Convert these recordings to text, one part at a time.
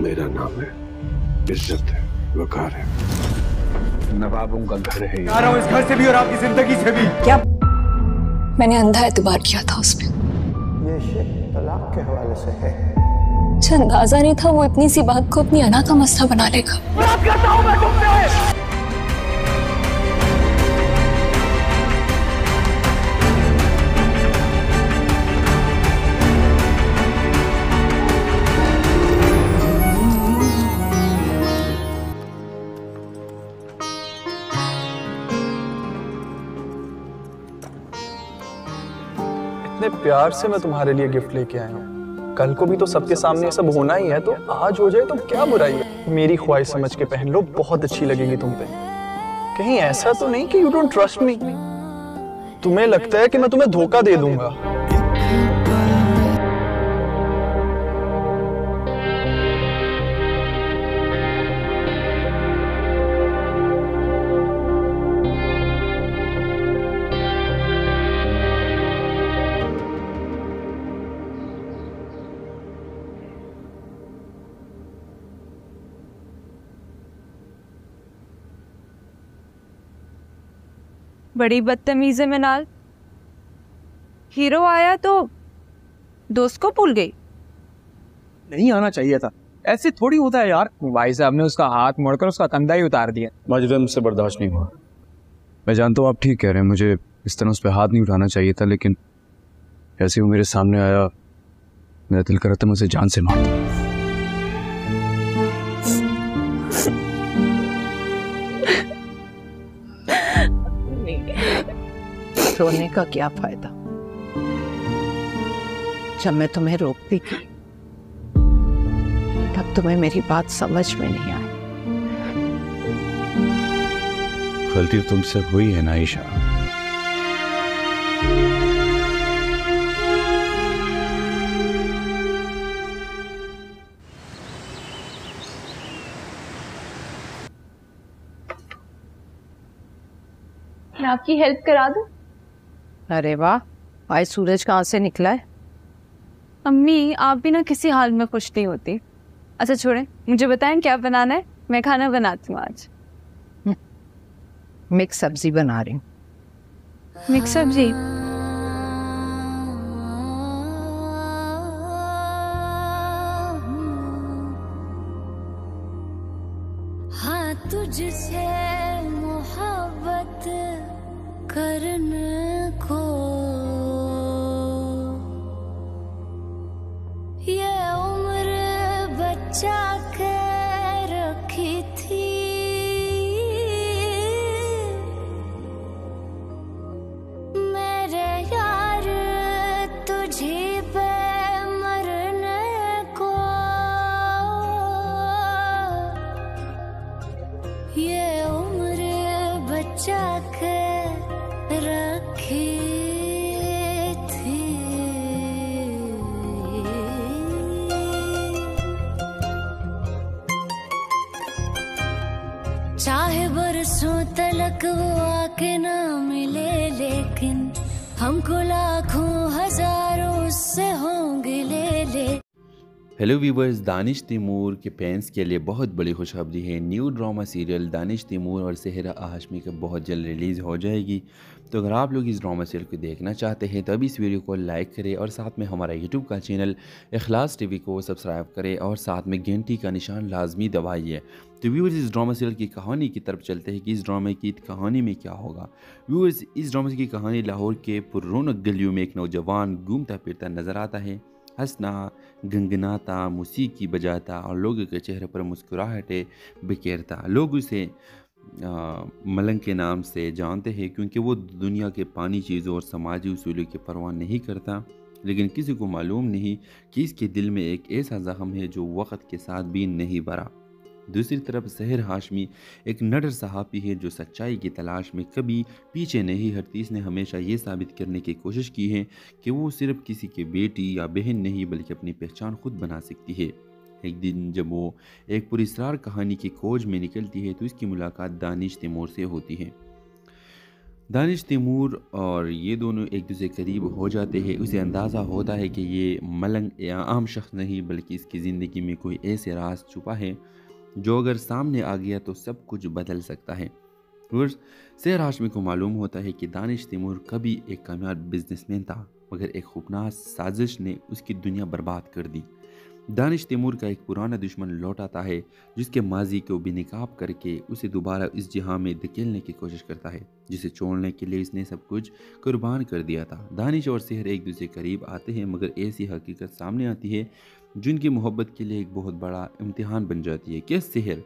मेरा नाम है, इज्जत है, वकार है। नवाबों का घर है ये। आ रहा हूँ इस घर से भी और आपकी जिंदगी से भी। क्या मैंने अंधा एतबार किया था उसमें? ये शेख तलाक के हवाले से है। मुझे अंदाजा नहीं था वो इतनी सी बात को अपनी अना का मसला बना लेगा। बात करता हूँ मैं तुमसे। इतने प्यार से मैं तुम्हारे लिए गिफ्ट लेके आया हूँ। कल को भी तो सबके सामने ये सब होना ही है, तो आज हो जाए तो क्या बुराई है। मेरी ख्वाहिश समझ के पहन लो, बहुत अच्छी लगेगी तुम पे। कहीं ऐसा तो नहीं कि यू डोंट ट्रस्ट मी? तुम्हें लगता है कि मैं तुम्हें धोखा दे दूंगा? बड़ी बदतमीज है मिनाल। हीरो आया तो दोस्त को भूल गई। नहीं आना चाहिए था, ऐसे थोड़ी होता है यार। भाई साहब ने उसका हाथ मोड़कर उसका कंधा ही उतार दिया। माजिद मुझसे बर्दाश्त नहीं हुआ। मैं जानता हूँ आप ठीक कह रहे हैं, मुझे इस तरह उस पर हाथ नहीं उठाना चाहिए था, लेकिन ऐसे वो मेरे सामने आया, मेरा दिल कर रहा था मैं उसे जान से मार दूं। रोने का क्या फायदा, जब मैं तुम्हें रोकती थी तब तुम्हें मेरी बात समझ में नहीं आई। गलती तुमसे हुई है ना आयशा। मैं आपकी हेल्प करा दूं? अरे वाह, आज सूरज कहाँ से निकला है? अम्मी आप भी ना किसी हाल में खुश नहीं होती। अच्छा छोड़े, मुझे बताएं क्या बनाना है, मैं खाना बनाती हूँ आज। मिक्स सब्जी बना रही हूँ। मिक्स सब्जी? हाँ तुझसे मोहब्बत करने को ये उम्र बचा के रखी थी, मेरे यार तुझी पे मरने को ये उम्र बचा के रखी थी। चाहे बरसों तलक वो आके ना मिले, लेकिन हमको लाखों हजारों उससे होंगे ले। हेलो व्यूवर्स, दानिश तैमूर के फैंस के लिए बहुत बड़ी खुशखबरी है। New drama serial Danish Taimur और सेहरा हाशमी का बहुत जल्द रिलीज़ हो जाएगी। तो अगर आप लोग इस ड्रामा सीरियल को देखना चाहते हैं तो अभी इस वीडियो को लाइक करें और साथ में हमारा यूट्यूब का चैनल इखलास टीवी को सब्सक्राइब करें और साथ में घंटी का निशान लाजमी दबाइए। तो व्यूवर्स, इस ड्रामा सीरियल की कहानी की तरफ चलते हैं कि इस ड्रामे की कहानी में क्या होगा। व्यूवर्स, इस ड्रामा की कहानी लाहौर के पुररौनक गलियों में एक नौजवान घूमता फिरता नज़र आता है, हंसना, गनगनाता, मौसीकी बजाता और लोगों के चेहरे पर मुस्कुराहटें बिखेरता। लोग उसे मलंग के नाम से जानते हैं क्योंकि वो दुनिया के पानी चीज़ों और समाजी उसूलों की परवाह नहीं करता, लेकिन किसी को मालूम नहीं कि इसके दिल में एक ऐसा ज़ख्म है जो वक़्त के साथ भी नहीं भरा। दूसरी तरफ सहर हाशमी एक नडर सहाफ़ी है जो सच्चाई की तलाश में कभी पीछे नहीं हटती। इसने हमेशा ये साबित करने की कोशिश की है कि वो सिर्फ किसी की बेटी या बहन नहीं बल्कि अपनी पहचान खुद बना सकती है। एक दिन जब वो एक पुरस्कार कहानी की खोज में निकलती है तो इसकी मुलाकात दानिश तैमूर से होती है। दानिश तैमूर और ये दोनों एक दूसरे करीब हो जाते हैं। उसे अंदाज़ा होता है कि ये मलंग या आम शख्स नहीं बल्कि इसकी ज़िंदगी में कोई ऐसे राज छुपा है जो अगर सामने आ गया तो सब कुछ बदल सकता है। सेहर हाशमी को मालूम होता है कि दानिश तैमूर कभी एक कामयाब बिजनेसमैन था, मगर एक खूबनाक साजिश ने उसकी दुनिया बर्बाद कर दी। दानिश तैमूर का एक पुराना दुश्मन लौट आता है जिसके माजी को बेनकाब करके उसे दोबारा इस जहां में धकेलने की कोशिश करता है, जिसे छोड़ने के लिए इसने सब कुछ कुर्बान कर दिया था। दानिश और सेहर एक दूसरे करीब आते हैं, मगर ऐसी हकीकत सामने आती है जिनकी मोहब्बत के लिए एक बहुत बड़ा इम्तिहान बन जाती है। क्या सेहर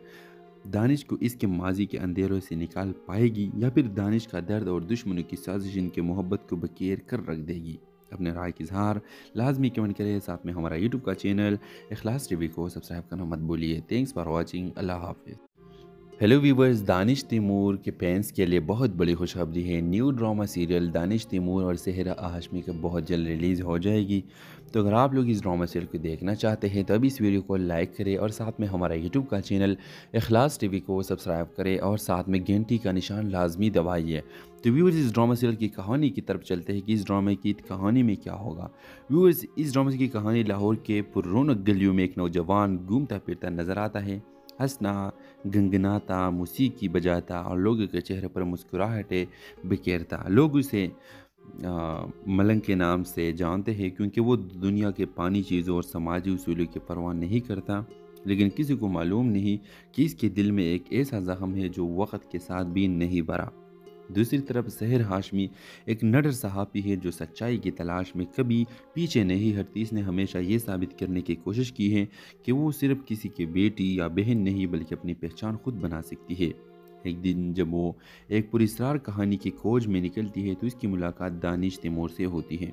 दानिश को इसके माजी के अंधेरों से निकाल पाएगी या फिर दानिश का दर्द और दुश्मनों की साजिश इनके मोहब्बत को बखेर कर रख देगी? अपने राय की इजहार लाजमी कमेंट करें। साथ में हमारा यूट्यूब का चैनल इखलास टीवी को सब्सक्राइब करना मत भूलिए। Thanks for watching. अल्लाह हाफिज़। हेलो व्यूवर्स, दानिश तैमूर के फैंस के लिए बहुत बड़ी खुशखबरी है। New drama serial Danish Taimur और सेहरा हाशमी का बहुत जल्द रिलीज़ हो जाएगी। तो अगर आप लोग इस ड्रामा सीरियल को देखना चाहते हैं तो अभी इस वीडियो को लाइक करें और साथ में हमारा यूट्यूब का चैनल इखलास टीवी को सब्सक्राइब करें और साथ में घंटी का निशान लाजमी दबाइए। तो व्यूवर्स, इस ड्रामा सीरियल की कहानी की तरफ चलते हैं कि इस ड्रामे की कहानी में क्या होगा। व्यूवर्स, इस ड्रामा की कहानी लाहौर के पुररौनक गलियों में एक नौजवान घूमता फिरता नज़र आता है, हंसना, गनगनाता, मौसीकी बजाता और लोगों के चेहरे पर मुस्कुराहटें बिखेरता। लोग उसे मलंग के नाम से जानते हैं क्योंकि वो दुनिया के पानी चीज़ों और समाजी उसूलों की परवाह नहीं करता, लेकिन किसी को मालूम नहीं कि इसके दिल में एक ऐसा ज़ख्म है जो वक्त के साथ भी नहीं भरा। दूसरी तरफ सेहर हाशमी एक नडर सहाफ़ी है जो सच्चाई की तलाश में कभी पीछे नहीं हटती। इसने हमेशा ये साबित करने की कोशिश की है कि वो सिर्फ किसी की बेटी या बहन नहीं बल्कि अपनी पहचान खुद बना सकती है। एक दिन जब वो एक पुरस्कार कहानी की खोज में निकलती है तो इसकी मुलाकात दानिश तैमूर से होती है।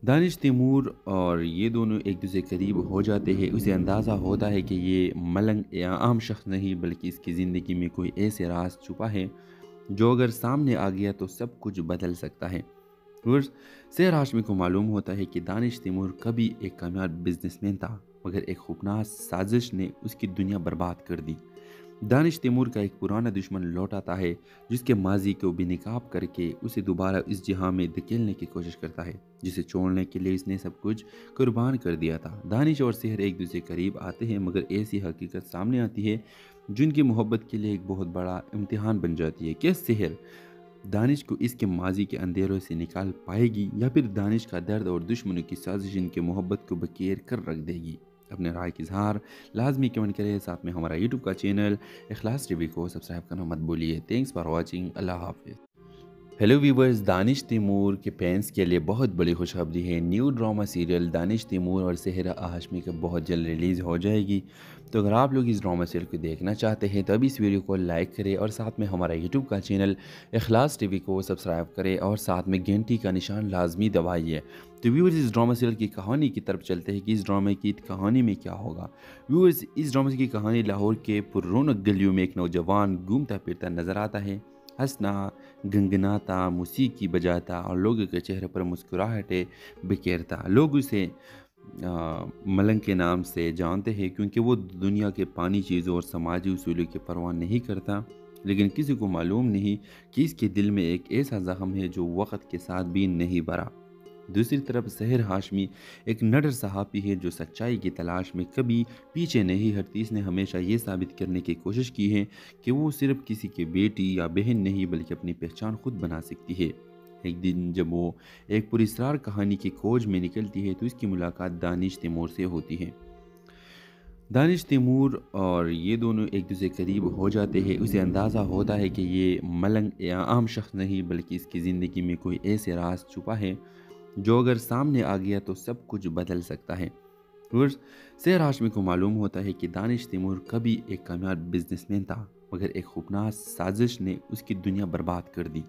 दानिश तैमूर और ये दोनों एक दूसरे करीब हो जाते हैं। उसे अंदाज़ा होता है कि ये मलंग या आम शख्स नहीं बल्कि इसकी ज़िंदगी में कोई ऐसे राज छुपा है जो अगर सामने आ गया तो सब कुछ बदल सकता है। सेहर हाशमी को मालूम होता है कि दानिश तैमूर कभी एक कामयाब बिजनेसमैन था, मगर एक खूबनाक साजिश ने उसकी दुनिया बर्बाद कर दी। दानिश तैमूर का एक पुराना दुश्मन लौट आता है जिसके माजी को बेनकाब करके उसे दोबारा इस जहां में धकेलने की कोशिश करता है, जिसे छोड़ने के लिए इसने सब कुछ कुर्बान कर दिया था। दानिश और सेहर एक दूसरे करीब आते हैं, मगर ऐसी हकीकत सामने आती है जिनकी मोहब्बत के लिए एक बहुत बड़ा इम्तिहान बन जाती है। क्या सेहर दानिश को इसके माजी के अंधेरों से निकाल पाएगी या फिर दानिश का दर्द और दुश्मनों की साजिश इनके मोहब्बत को बखेर कर रख देगी? अपने राय की इजहार लाजमी कमेंट करें। साथ में हमारा यूट्यूब का चैनल इखलास टीवी को सब्सक्राइब करना मत भूलिए। Thanks for watching. अल्लाह हाफिज़। हेलो व्यूवर्स, दानिश तैमूर के फैंस के लिए बहुत बड़ी खुशखबरी है। New drama serial Danish Taimur और सेहरा हाशमी का बहुत जल्द रिलीज़ हो जाएगी। तो अगर आप लोग इस ड्रामा सीरियल को देखना चाहते हैं तो अभी इस वीडियो को लाइक करें और साथ में हमारा यूट्यूब का चैनल इखलास टीवी को सब्सक्राइब करें और साथ में घंटी का निशान लाजमी दबाइए। तो व्यूवर्स, इस ड्रामा सीरियल की कहानी की तरफ चलते हैं कि इस ड्रामे की कहानी में क्या होगा। व्यूवर्स, इस ड्रामे की कहानी लाहौर के पुररौनक गलियों में एक नौजवान घूमता फिरता नज़र आता है, हंसना, गनगनाता, मौसीकी बजाता और लोगों के चेहरे पर मुस्कुराहटें बिखेरता। लोग उसे मलंग के नाम से जानते हैं क्योंकि वो दुनिया के पानी चीज़ों और समाजी उसूलों की परवाह नहीं करता, लेकिन किसी को मालूम नहीं कि इसके दिल में एक ऐसा ज़ख्म है जो वक्त के साथ भी नहीं भरा। दूसरी तरफ सेहर हाशमी एक नडर सहाफ़ी है जो सच्चाई की तलाश में कभी पीछे नहीं हटती। इसने हमेशा ये साबित करने की कोशिश की है कि वो सिर्फ किसी की बेटी या बहन नहीं बल्कि अपनी पहचान खुद बना सकती है। एक दिन जब वो एक पुरस्कार कहानी की खोज में निकलती है तो इसकी मुलाकात दानिश तैमूर से होती है। दानिश तैमूर और ये दोनों एक दूसरे करीब हो जाते हैं। उसे अंदाज़ा होता है कि ये मलंग या आम शख्स नहीं बल्कि इसकी ज़िंदगी में कोई ऐसे राज छुपा है जो अगर सामने आ गया तो सब कुछ बदल सकता है। सेहर हाशमी को मालूम होता है कि दानिश तैमूर कभी एक कामयाब बिजनेसमैन था, मगर एक खूबनाक साजिश ने उसकी दुनिया बर्बाद कर दी।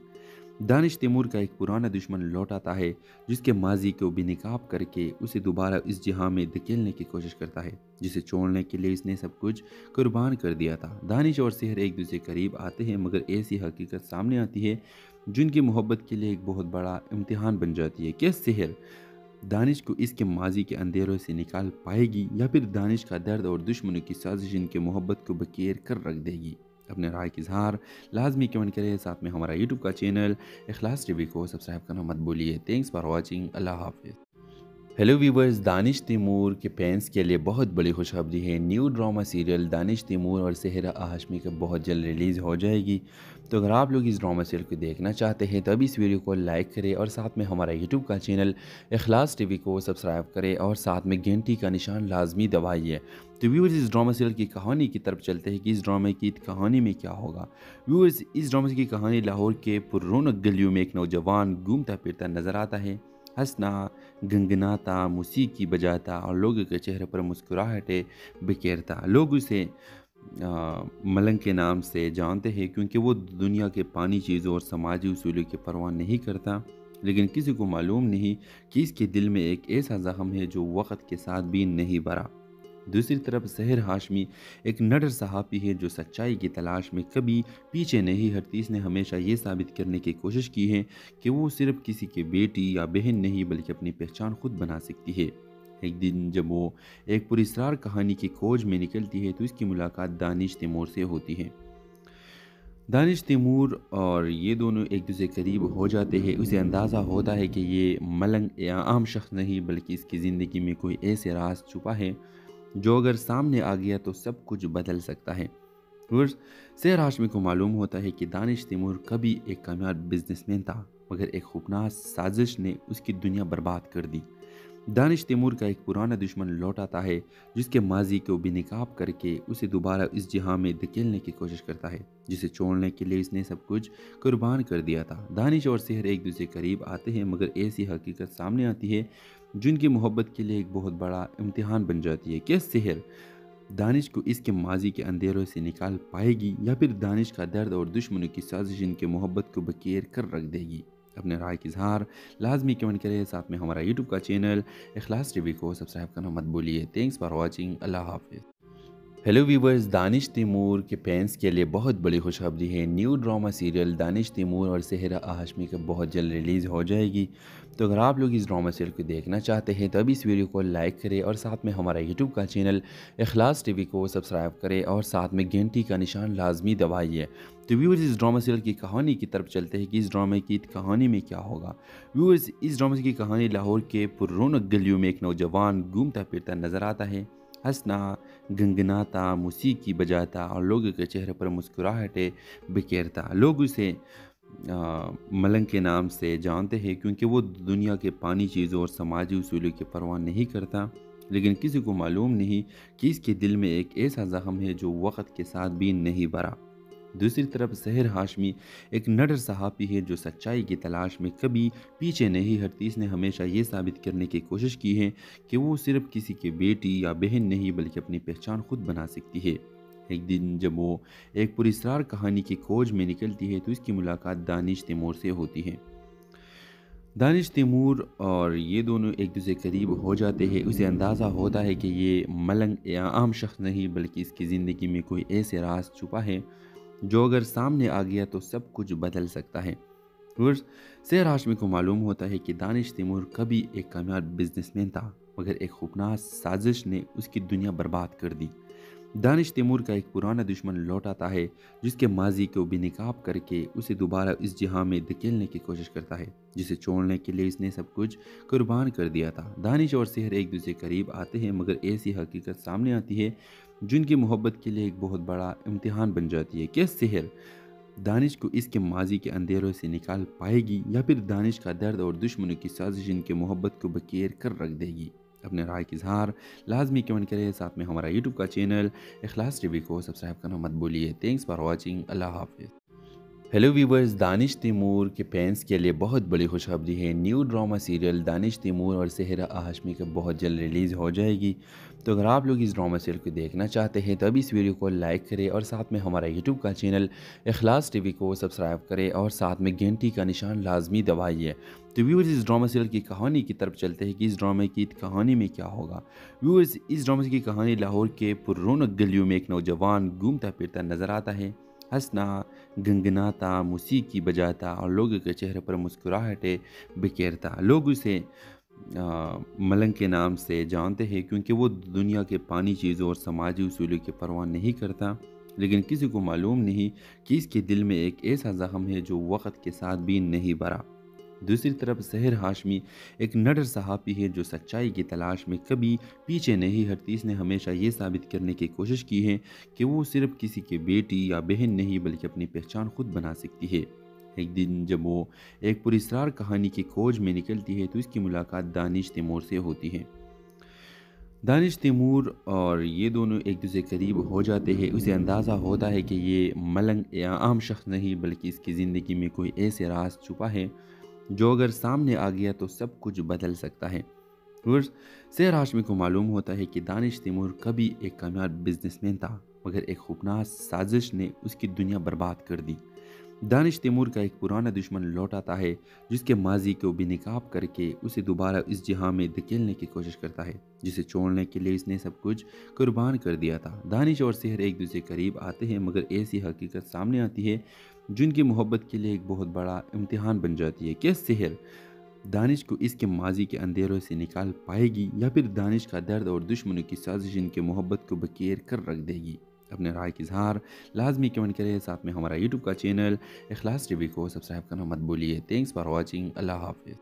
दानिश तैमूर का एक पुराना दुश्मन लौट आता है जिसके माजी को बेनकाब करके उसे दोबारा इस जहां में धकेलने की कोशिश करता है, जिसे छोड़ने के लिए इसने सब कुछ कुर्बान कर दिया था। दानिश और सेहर एक दूसरे करीब आते हैं, मगर ऐसी हकीकत सामने आती है जिनकी मोहब्बत के लिए एक बहुत बड़ा इम्तिहान बन जाती है। क्या सेहर दानिश को इसके माजी के अंधेरों से निकाल पाएगी या फिर दानिश का दर्द और दुश्मनों की साजिश इनके मोहब्बत को बखेर कर रख देगी? अपने राय की इजहार लाजमी कमेंट करें, साथ में हमारा यूट्यूब का चैनल इखलास टीवी को सब्सक्राइब करना मत भूलिए। थैंक्स फॉर वॉचिंग, अल्लाह हाफिज़। हेलो व्यूवर्स, दानिश तैमूर के फैंस के लिए बहुत बड़ी खुशखबरी है। New drama serial Danish Taimur और सेहरा हाशमी का बहुत जल्द रिलीज़ हो जाएगी। तो अगर आप लोग इस ड्रामा सीरियल को देखना चाहते हैं तो अभी इस वीडियो को लाइक करें और साथ में हमारा यूट्यूब का चैनल इखलास टीवी को सब्सक्राइब करें और साथ में घंटी का निशान लाजमी दबाइए। तो व्यूवर्स, इस ड्रामा सीरियल की कहानी की तरफ चलते हैं कि इस ड्रामे की कहानी में क्या होगा। व्यूवर्स, इस ड्रामे की कहानी लाहौर के पुररौनक गलियों में एक नौजवान घूमता फिरता नज़र आता है, हंसना, गनगनाता, मौसीकी बजाता और लोगों के चेहरे पर मुस्कुराहटें बिखेरता। लोग उसे मलंग के नाम से जानते हैं क्योंकि वो दुनिया के पानी चीज़ों और समाजी उसूलों की परवाह नहीं करता, लेकिन किसी को मालूम नहीं कि इसके दिल में एक ऐसा ज़ख्म है जो वक्त के साथ भी नहीं भरा। दूसरी तरफ सेहरा हाशमी एक नडर सहाफ़ी है जो सच्चाई की तलाश में कभी पीछे नहीं हटती। इसने हमेशा ये साबित करने की कोशिश की है कि वो सिर्फ किसी की बेटी या बहन नहीं बल्कि अपनी पहचान खुद बना सकती है। एक दिन जब वो एक पुरस्कार कहानी की खोज में निकलती है तो इसकी मुलाकात दानिश तैमूर से होती है। दानिश तैमूर और ये दोनों एक दूसरे करीब हो जाते हैं। उसे अंदाज़ा होता है कि ये मलंग या आम शख्स नहीं बल्कि इसकी ज़िंदगी में कोई ऐसे राज छुपा है जो अगर सामने आ गया तो सब कुछ बदल सकता है। सेहरा हाशमी को मालूम होता है कि दानिश तैमूर कभी एक कामयाब बिजनेसमैन था, मगर एक खूबनाक साजिश ने उसकी दुनिया बर्बाद कर दी। दानिश तैमूर का एक पुराना दुश्मन लौट आता है जिसके माजी को बेनकाब करके उसे दोबारा इस जहां में धकेलने की कोशिश करता है, जिसे छोड़ने के लिए इसने सब कुछ कुर्बान कर दिया था। दानिश और सेहरा एक दूसरे करीब आते हैं, मगर ऐसी हकीकत सामने आती है जिनकी मोहब्बत के लिए एक बहुत बड़ा इम्तिहान बन जाती है। क्या सेहरा दानिश को इसके माजी के अंधेरों से निकाल पाएगी या फिर दानिश का दर्द और दुश्मनों की साजिश इनके मोहब्बत को बखेर कर रख देगी? अपने राय की इजहार लाजमी कमेंट करें, साथ में हमारा यूट्यूब का चैनल इखलास टीवी को सब्सक्राइब करना मत भूलिए। थैंक्स फॉर वॉचिंग, अल्लाह हाफिज़। हेलो व्यूवर्स, दानिश तैमूर के फैंस के लिए बहुत बड़ी खुशखबरी है। New drama serial Danish Taimur और सेहरा हाशमी का बहुत जल्द रिलीज़ हो जाएगी। तो अगर आप लोग इस ड्रामा सीरियल को देखना चाहते हैं तो अभी इस वीडियो को लाइक करें और साथ में हमारा यूट्यूब का चैनल इखलास टीवी को सब्सक्राइब करें और साथ में घंटी का निशान लाजमी दबाइए। तो व्यूवर्स, इस ड्रामा सीरियल की कहानी की तरफ चलते हैं कि इस ड्रामे की कहानी में क्या होगा। व्यूवर्स, इस ड्रामे की कहानी लाहौर के पुररौनक गलियों में एक नौजवान घूमता फिरता नज़र आता है, हंसना, गनगनाता, मौसीकी बजाता और लोगों के चेहरे पर मुस्कुराहटें बिखेरता। लोग उसे मलंग के नाम से जानते हैं क्योंकि वो दुनिया के पानी चीज़ों और समाजी उसूलों की परवाह नहीं करता, लेकिन किसी को मालूम नहीं कि इसके दिल में एक ऐसा ज़ख्म है जो वक्त के साथ भी नहीं भरा। दूसरी तरफ सेहरा हाशमी एक नडर सहाफ़ी है जो सच्चाई की तलाश में कभी पीछे नहीं हटती। इसने हमेशा ये साबित करने की कोशिश की है कि वो सिर्फ किसी की बेटी या बहन नहीं बल्कि अपनी पहचान खुद बना सकती है। एक दिन जब वो एक पुरस्कार कहानी की खोज में निकलती है तो इसकी मुलाकात दानिश तैमूर से होती है। दानिश तैमूर और ये दोनों एक दूसरे करीब हो जाते हैं। उसे अंदाज़ा होता है कि ये मलंग या आम शख्स नहीं बल्कि इसकी ज़िंदगी में कोई ऐसे राज छुपा है जो अगर सामने आ गया तो सब कुछ बदल सकता है। सेहरा हाशमी को मालूम होता है कि दानिश तैमूर कभी एक कामयाब बिजनेसमैन था, मगर एक खूबनाक साजिश ने उसकी दुनिया बर्बाद कर दी। दानिश तैमूर का एक पुराना दुश्मन लौट आता है जिसके माजी को बेनकाब करके उसे दोबारा इस जहां में धकेलने की कोशिश करता है, जिसे छोड़ने के लिए इसने सब कुछ कुर्बान कर दिया था। दानिश और सेहरा एक दूसरे करीब आते हैं, मगर ऐसी हकीकत सामने आती है जिनकी मोहब्बत के लिए एक बहुत बड़ा इम्तिहान बन जाती है। क्या सेहरा दानिश को इसके माजी के अंधेरों से निकाल पाएगी या फिर दानिश का दर्द और दुश्मनों की साजिश इनके मोहब्बत को बखेर कर रख देगी? अपने राय की इजहार लाजमी कमेंट करें, साथ में हमारा यूट्यूब का चैनल इखलास टीवी को सब्सक्राइब करना मत भूलिए। थैंक्स फॉर वॉचिंग, अल्लाह हाफिज़। हेलो व्यूवर्स, दानिश तैमूर के फैंस के लिए बहुत बड़ी खुशखबरी है। New drama serial Danish Taimur और सेहरा हाशमी का बहुत जल्द रिलीज़ हो जाएगी। तो अगर आप लोग इस ड्रामा सीरियल को देखना चाहते हैं तो अभी इस वीडियो को लाइक करें और साथ में हमारा यूट्यूब का चैनल इखलास टीवी को सब्सक्राइब करें और साथ में घंटी का निशान लाजमी दबाइए। तो व्यूवर्स, इस ड्रामा सीरियल की कहानी की तरफ चलते हैं कि इस ड्रामे की कहानी में क्या होगा। व्यूवर्स, इस ड्रामे की कहानी लाहौर के पुररौनक गलियों में एक नौजवान घूमता फिरता नज़र आता है, हंसना, गनगनाता, मौसीकी बजाता और लोगों के चेहरे पर मुस्कुराहटें बिखेरता। लोग उसे मलंग के नाम से जानते हैं क्योंकि वो दुनिया के पानी चीज़ों और समाजी उसूलों की परवाह नहीं करता, لیکن کسی کو معلوم نہیں کہ اس کے دل میں ایک ایسا زخم ہے جو وقت کے ساتھ بھی نہیں بھرا۔ دوسری طرف سحر ہاشمی ایک نڈر صحافی ہے جو سچائی کی تلاش میں کبھی پیچھے نہیں ہٹتی۔ اس نے ہمیشہ یہ ثابت کرنے کی کوشش کی ہے کہ وہ صرف کسی کی بیٹی یا بہن نہیں بلکہ اپنی پہچان خود بنا سکتی ہے۔ ایک دن جب وہ ایک پراسرار کہانی کی کھوج میں نکلتی ہے تو اس کی ملاقات دانش تیمور سے ہوتی ہے۔ دانش تیمور اور یہ دونوں ایک دوسرے قریب ہو جاتے ہیں۔ اسے اندازہ ہوتا ہے کہ یہ ملنگ یا عام شخص نہیں بلکہ اس کی زندگی میں کوئی ایسے راز چھپا ہے جو اگر سامنے آ گیا تو سب کچھ بدل سکتا ہے۔ سحر ہاشمی کو معلوم ہوتا ہے کہ دانش تیمور کبھی ایک کامیاب بزنس مین تھا، مگر ایک خوفناک سازش نے اس کی دنیا برباد کر دی۔ دانش تیمور کا ایک پرانا دشمن لوٹ آتا ہے جس کے ماضی کو بے نقاب کر کے اسے دوبارہ اس جہاں میں دھکیلنے کی کوشش کرتا ہے جسے چھوڑنے کے لیے اس نے سب کچھ قربان کر دیا تھا۔ دانش اور سحر ایک دوسرے قریب آتے ہیں، مگر ایسی حقیقت سامنے آتی ہے جن کی محبت کے لیے ایک بہت بڑا امتحان بن جاتی ہے۔ کیا سحر دانش کو اس کے ماضی کے اندھیروں سے نکال پائے گی یا پھر دانش کا درد اور دشمنوں کی سازش ان کے محبت کو بکیر کر رکھ دے گی؟ اپنے رائے کی اظہار لازمی کمنٹ کریں، ساتھ میں ہمارا یوٹیوب کا چینل اخلاص ٹی وی کو سبسکرائب کرنا مت بھولیے۔ تھینکس فار واچنگ، اللہ حافظ۔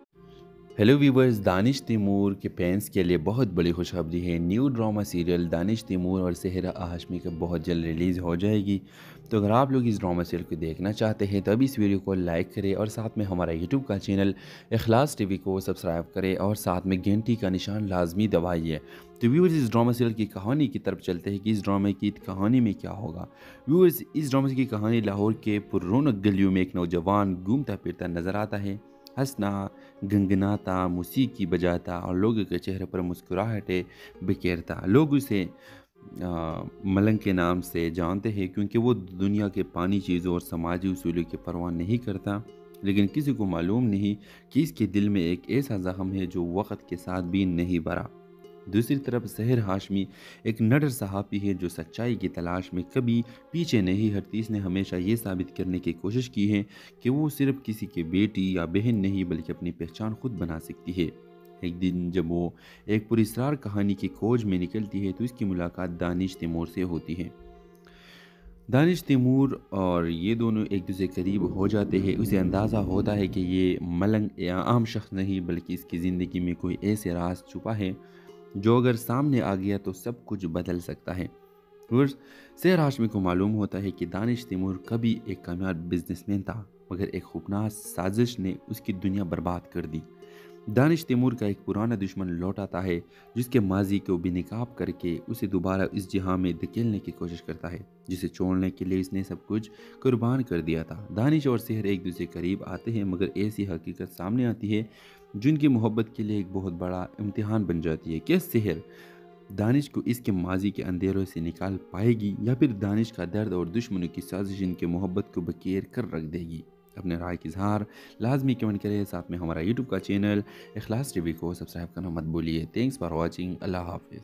ہیلو ویورز، دانش تیمور کے فینس کے لیے بہت بڑی خوشخبری ہے۔ نیو ڈرامہ سیریل دانش تیمور اور سحر ہاشمی کا بہت جلد ریلیز ہو جائے گی۔ تو اگر آپ لوگ اس ڈرامہ سیریل کو دیکھنا چاہتے ہیں تو ابھی اس ویڈیو کو لائک کریں اور ساتھ میں ہمارا یوٹیوب کا چینل اخلاص ٹی وی کو سبسکرائب کریں اور ساتھ میں گھنٹی کا نشان لازمی دبائیے۔ تو ویورز، اس ڈرامہ سیریل کی کہانی کی طرف چلتے ہیں کہ اس ڈرامے کی کہانی میں کیا ہوگا۔ ویورز، اس ڈرامے کی کہانی لاہور کے پر رونق گلیوں میں ایک نوجوان گھومتا پھرتا نظر آتا ہے، ہنسنا، گنگناتا، موسیقی بجاتا اور لوگوں کے چہرے پر مسکراہٹیں بکھیرتا۔ لوگ اسے ملنگ کے نام سے جانتے ہیں کیونکہ وہ دنیا کے پانی چیزوں اور سماجی اصولوں کی پرواہ نہیں کرتا، لیکن کسی کو معلوم نہیں کہ اس کے دل میں ایک ایسا زخم ہے جو وقت کے ساتھ بھی نہیں بھرا۔ دوسری طرف سحر ہاشمی ایک نڈر صحافی ہے جو سچائی کی تلاش میں کبھی پیچھے نہیں ہٹتی۔ اس نے ہمیشہ یہ ثابت کرنے کی کوشش کی ہے کہ وہ صرف کسی کی بیٹی یا بہن نہیں بلکہ اپنی پہچان خود بنا سکتی ہے۔ ایک دن جب وہ ایک پراسرار کہانی کی کھوج میں نکلتی ہے تو اس کی ملاقات دانش تیمور سے ہوتی ہے۔ دانش تیمور اور یہ دونوں ایک دوسرے قریب ہو جاتے ہیں۔ اسے اندازہ ہوتا ہے کہ یہ ملنگ یا عام شخص نہیں بلکہ اس کی زندگی میں کوئی ایسے راز چھپا ہے جو اگر سامنے آ گیا تو سب کچھ بدل سکتا ہے۔ سحر ہاشمی کو معلوم ہوتا ہے کہ دانش تیمور کبھی ایک کامیاب بزنس مین تھا، مگر ایک خوفناک سازش نے اس کی دنیا برباد کر دی۔ دانش تیمور کا ایک پرانا دشمن لوٹ آتا ہے جس کے ماضی کو بے نقاب کر کے اسے دوبارہ اس جہاں میں دھکیلنے کی کوشش کرتا ہے جسے چھوڑنے کے لیے اس نے سب کچھ قربان کر دیا تھا۔ دانش اور سحر ایک دوسرے قریب آتے ہیں، مگر ایسی حقیقت سامنے آتی ہے جن کی محبت کے لیے ایک بہت بڑا امتحان بن جاتی ہے۔ کیا سحر دانش کو اس کے ماضی کے اندھیروں سے نکال پائے گی یا پھر دانش کا درد اور دشمنوں کی سازش ان کے محبت کو بکیر کر رکھ دے گی؟ اپنے رائے کی اظہار لازمی کمنٹ کریں، ساتھ میں ہمارا یوٹیوب کا چینل اخلاص ٹی وی کو سبسکرائب کرنا مت بھولیے۔ تھینکس فار واچنگ، اللہ حافظ۔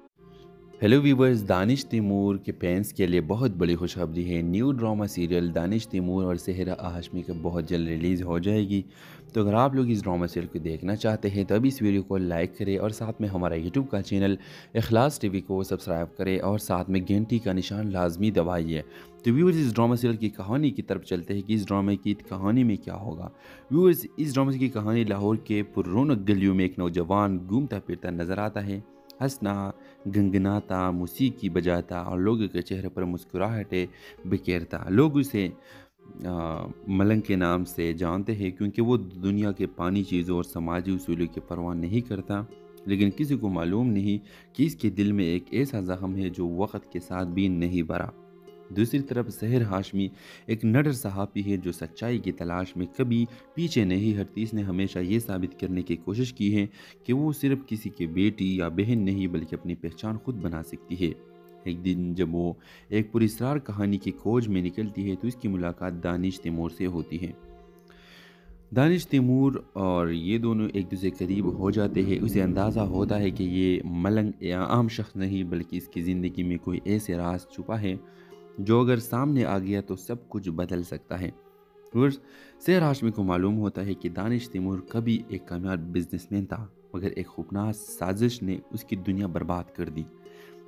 ہیلو ویورز، دانش تیمور کے فینس کے لیے بہت بڑی خوشخبری ہے۔ نیو ڈرامہ سیریل دانش تیمور اور سحر ہاشمی کا بہت جلد ریلیز ہو جائے گی۔ تو اگر آپ لوگ اس ڈرامہ سیریل کو دیکھنا چاہتے ہیں تو ابھی اس ویڈیو کو لائک کریں اور ساتھ میں ہمارا یوٹیوب کا چینل اخلاص ٹی وی کو سبسکرائب کریں اور ساتھ میں گھنٹی کا نشان لازمی دبائیے۔ تو ویورز، اس ڈرامہ سیریل کی کہانی کی طرف چلتے ہیں کہ اس ڈرامے کی کہانی میں کیا ہوگا۔ ویورز، اس ڈرامے کی کہانی لاہور کے پر رونق گلیوں میں ایک نوجوان گھومتا پھرتا نظر آتا ہے، ہنسنا، گنگناتا، موسیقی بجاتا اور لوگوں کے چہرے پر مسکراہٹیں بکھیرتا۔ لوگ اسے ملنگ کے نام سے جانتے ہیں کیونکہ وہ دنیا کے پانی چیزوں اور سماجی اصولوں کی پرواہ نہیں کرتا، لیکن کسی کو معلوم نہیں کہ اس کے دل میں ایک ایسا زخم ہے جو وقت کے ساتھ بھی نہیں بھرا۔ دوسری طرف سحر ہاشمی ایک نڈر صحافی ہے جو سچائی کی تلاش میں کبھی پیچھے نہیں ہٹتی۔ اس نے ہمیشہ یہ ثابت کرنے کی کوشش کی ہے کہ وہ صرف کسی کی بیٹی یا بہن نہیں بلکہ اپنی پہچان خود بنا سکتی ہے۔ ایک دن جب وہ ایک پراسرار کہانی کی کھوج میں نکلتی ہے تو اس کی ملاقات دانش تیمور سے ہوتی ہے۔ دانش تیمور اور یہ دونوں ایک دوسرے قریب ہو جاتے ہیں۔ اسے اندازہ ہوتا ہے کہ یہ ملنگ یا عام شخص نہیں بلکہ اس کی زندگی میں کوئی ایسے راز چھپا ہے جو اگر سامنے آ گیا تو سب کچھ بدل سکتا ہے۔ سحر ہاشمی کو معلوم ہوتا ہے کہ دانش تیمور کبھی ایک کامیاب بزنس مین تھا، مگر ایک خوفناک سازش نے اس کی دنیا برباد کر دی۔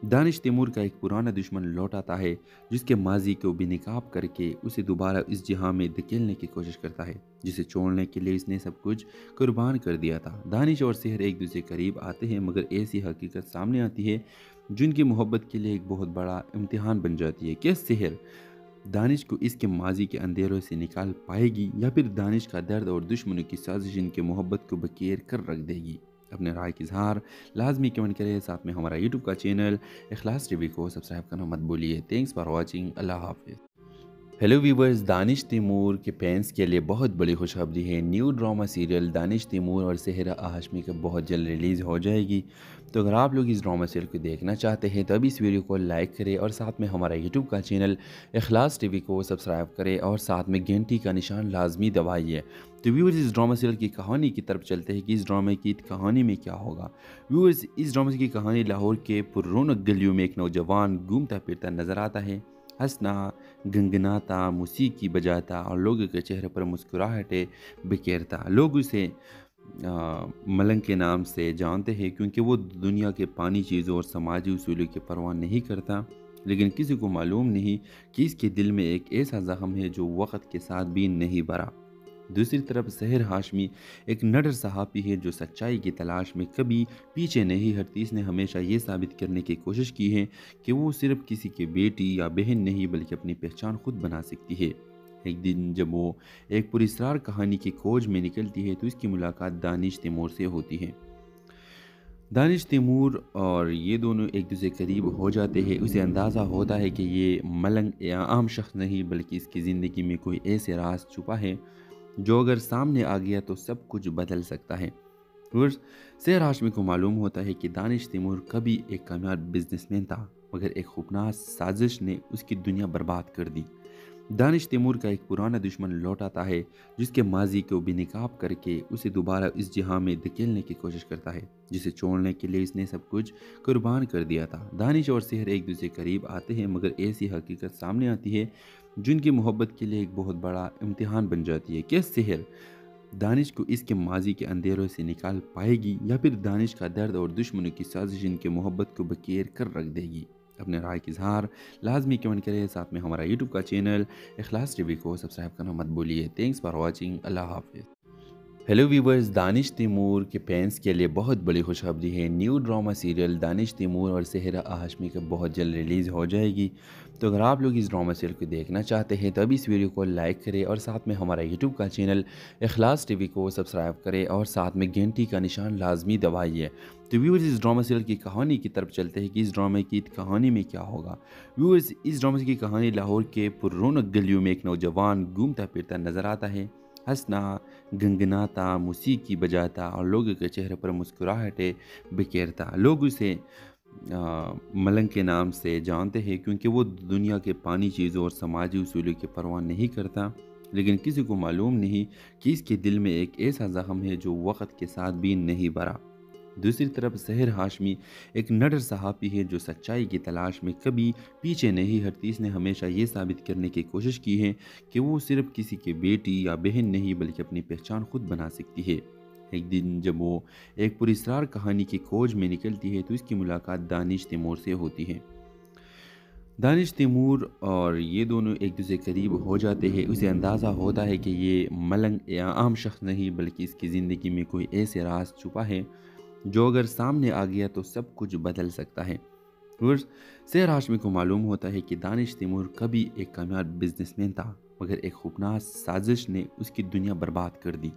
दानिश तैमूर का एक पुराना दुश्मन लौट आता है जिसके माजी को बेनकाब करके उसे दोबारा इस जहां में धकेलने की कोशिश करता है, जिसे छोड़ने के लिए इसने सब कुछ कुर्बान कर दिया था। दानिश और सेहर एक दूसरे करीब आते हैं, मगर ऐसी हकीकत सामने आती है जिनकी मोहब्बत के लिए एक बहुत बड़ा इम्तिहान बन जाती है। क्या सेहर दानिश को इसके माजी के अंधेरों से निकाल पाएगी या फिर दानिश का दर्द और दुश्मनों की साजिश इनके मोहब्बत को बखेर कर रख देगी? अपने राय की इजहार लाजमी कमेंट करें। साथ में हमारा यूट्यूब का चैनल इखलास टीवी को सब्सक्राइब करना मत भूलिए। Thanks for watching. अल्लाह हाफिज़। हेलो व्यूवर्स, दानिश तैमूर के फैंस के लिए बहुत बड़ी खुशखबरी है। New drama serial Danish Taimur और सेहरा हाशमी का बहुत जल्द रिलीज़ हो जाएगी। तो अगर आप लोग इस ड्रामा सीरियल को देखना चाहते हैं तो अभी इस वीडियो को लाइक करें और साथ में हमारा यूट्यूब का चैनल इखलास टीवी को सब्सक्राइब करें और साथ में घंटी का निशान लाजमी दबाइए। तो व्यूवर्स, इस ड्रामा सीरियल की कहानी की तरफ चलते हैं कि इस ड्रामे की कहानी में क्या होगा। व्यूवर्स, इस ड्रामा की कहानी लाहौर के पुररौनक गलियों में एक नौजवान घूमता फिरता नजर आता है, हंसना, गनगनाता, मौसीकी बजाता और लोगों के चेहरे पर मुस्कुराहटें बिखेरता। लोग उसे मलंग के नाम से जानते हैं क्योंकि वो दुनिया के पानी चीज़ों और समाजी उसूलों की परवाह नहीं करता, लेकिन किसी को मालूम नहीं कि इसके दिल में एक ऐसा ज़ख्म है जो वक़्त के साथ भी नहीं भरा। दूसरी तरफ सेहर हाशमी एक नडर सहाफ़ी है जो सच्चाई की तलाश में कभी पीछे नहीं हटती। इसने हमेशा ये साबित करने की कोशिश की है कि वो सिर्फ किसी की बेटी या बहन नहीं बल्कि अपनी पहचान खुद बना सकती है। एक दिन जब वो एक पुरस्कार कहानी की खोज में निकलती है तो इसकी मुलाकात दानिश तैमूर से होती है। दानिश तैमूर और ये दोनों एक दूसरे करीब हो जाते हैं। उसे अंदाज़ा होता है कि ये मलंग या आम शख्स नहीं बल्कि इसकी ज़िंदगी में कोई ऐसे राज छुपा है जो अगर सामने आ गया तो सब कुछ बदल सकता है। सेहर हाशमी को मालूम होता है कि दानिश तैमूर कभी एक कामयाब बिजनेसमैन था, मगर एक खौफनाक साजिश ने उसकी दुनिया बर्बाद कर दी। दानिश तैमूर का एक पुराना दुश्मन लौट आता है जिसके माजी को बेनकाब करके उसे दोबारा इस जहां में धकेलने की कोशिश करता है, जिसे छोड़ने के लिए इसने सब कुछ कुर्बान कर दिया था। दानिश और सेहर एक दूसरे करीब आते हैं, मगर ऐसी हकीकत सामने आती है जिनकी मोहब्बत के लिए एक बहुत बड़ा इम्तिहान बन जाती है। क्या सेहर दानिश को इसके माजी के अंधेरों से निकाल पाएगी या फिर दानिश का दर्द और दुश्मनों की साजिश इनके मोहब्बत को बखेर कर रख देगी? अपने राय की इजहार लाजमी कमेंट करें। साथ में हमारा यूट्यूब का चैनल इखलास टीवी को सब्सक्राइब करना मत भूलिए। Thanks for watching. अल्लाह हाफिज़। हेलो व्यूवर्स, दानिश तैमूर के फैंस के लिए बहुत बड़ी खुशखबरी है। New drama serial Danish Taimur और सेहरा हाशमी का बहुत जल्द रिलीज़ हो जाएगी। तो अगर आप लोग इस ड्रामा सीरियल को देखना चाहते हैं तो अभी इस वीडियो को लाइक करें और साथ में हमारा यूट्यूब का चैनल इखलास टीवी को सब्सक्राइब करें और साथ में घंटी का निशान लाजमी दबाइए। तो व्यूवर्स, इस ड्रामा सीरियल की कहानी की तरफ चलते हैं कि इस ड्रामे की कहानी में क्या होगा। व्यूवर्स, इस ड्रामा की कहानी लाहौर के पुररौनक गलियों में एक नौजवान घूमता फिरता नजर आता है, हंसना, गनगनाता, मौसीकी बजाता और लोगों के चेहरे पर मुस्कुराहटें बिखेरता। लोग उसे मलंग के नाम से जानते हैं क्योंकि वो दुनिया के पानी चीज़ों और समाजी उसूलों की परवाह नहीं करता, लेकिन किसी को मालूम नहीं कि इसके दिल में एक ऐसा ज़ख्म है जो वक़्त के साथ भी नहीं भरा। दूसरी तरफ सेहर हाशमी एक नडर सहाफ़ी है जो सच्चाई की तलाश में कभी पीछे नहीं हटती। इसने हमेशा ये साबित करने की कोशिश की है कि वो सिर्फ किसी की बेटी या बहन नहीं बल्कि अपनी पहचान खुद बना सकती है। एक दिन जब वो एक पुरस्कार कहानी की खोज में निकलती है तो इसकी मुलाकात दानिश तैमूर से होती है। दानिश तैमूर और ये दोनों एक दूसरे करीब हो जाते हैं। उसे अंदाज़ा होता है कि ये मलंग या आम शख्स नहीं बल्कि इसकी ज़िंदगी में कोई ऐसे राज छुपा है जो अगर सामने आ गया तो सब कुछ बदल सकता है। सेहर हाशमी को मालूम होता है कि दानिश तैमूर कभी एक कामयाब बिजनेसमैन था, मगर एक खौफनाक साजिश ने उसकी दुनिया बर्बाद कर दी।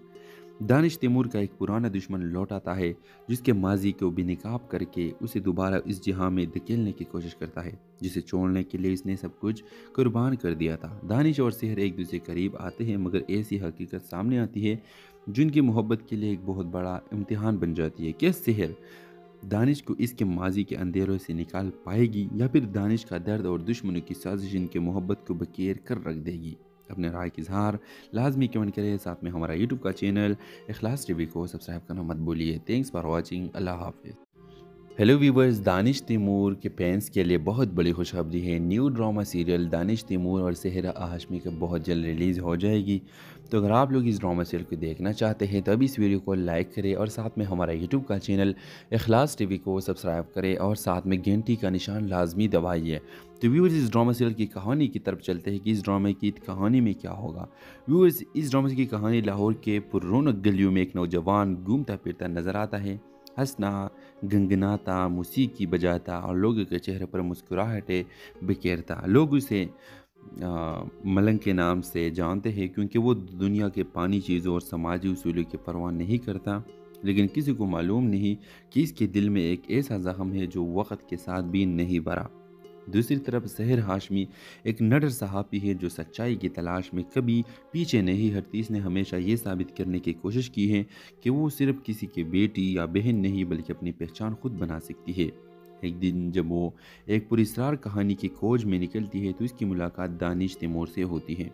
दानिश तैमूर का एक पुराना दुश्मन लौट आता है जिसके माजी को बेनकाब करके उसे दोबारा इस जहां में धकेलने की कोशिश करता है, जिसे छोड़ने के लिए इसने सब कुछ कुर्बान कर दिया था। दानिश और सेहर एक दूसरे करीब आते हैं, मगर ऐसी हकीकत सामने आती है जिनकी मोहब्बत के लिए एक बहुत बड़ा इम्तिहान बन जाती है। क्या सेहर दानिश को इसके माजी के अंधेरों से निकाल पाएगी या फिर दानिश का दर्द और दुश्मनों की साजिश इनके मोहब्बत को बखेर कर रख देगी? अपने राय की इजहार लाजमी कमेंट करें। साथ में हमारा यूट्यूब का चैनल इखलास टीवी को सब्सक्राइब करना मत भूलिए। Thanks for watching. अल्लाह हाफिज़। हेलो व्यूवर्स, दानिश तैमूर के फैंस के लिए बहुत बड़ी खुशखबरी है। New drama serial Danish Taimur और सेहरा हाशमी का बहुत जल्द रिलीज़ हो जाएगी। तो अगर आप लोग इस ड्रामा सीरियल को देखना चाहते हैं तो अभी इस वीडियो को लाइक करें और साथ में हमारा यूट्यूब का चैनल इखलास टीवी को सब्सक्राइब करें और साथ में घंटी का निशान लाजमी दबाइए। तो व्यूवर्स, इस ड्रामा सीरियल की कहानी की तरफ चलते हैं कि इस ड्रामे की कहानी में क्या होगा। व्यूवर्स, इस ड्रामे की कहानी लाहौर के पुररौनक गलियों में एक नौजवान घूमता फिरता नज़र आता है, हंसना, गनगनाता, मौसीकी बजाता और लोगों के चेहरे पर मुस्कुराहटें बिखेरता। लोग उसे मलंग के नाम से जानते हैं क्योंकि वो दुनिया के पानी चीज़ों और समाजी उसूलों की परवाह नहीं करता, लेकिन किसी को मालूम नहीं कि इसके दिल में एक ऐसा ज़ख्म है जो वक़्त के साथ भी नहीं भरा। दूसरी तरफ सेहरा हाशमी एक नडर सहाफ़ी है जो सच्चाई की तलाश में कभी पीछे नहीं हटती। इसने हमेशा ये साबित करने की कोशिश की है कि वो सिर्फ किसी की बेटी या बहन नहीं बल्कि अपनी पहचान खुद बना सकती है। एक दिन जब वो एक पुरस्कार कहानी की खोज में निकलती है तो इसकी मुलाकात दानिश तैमूर से होती है।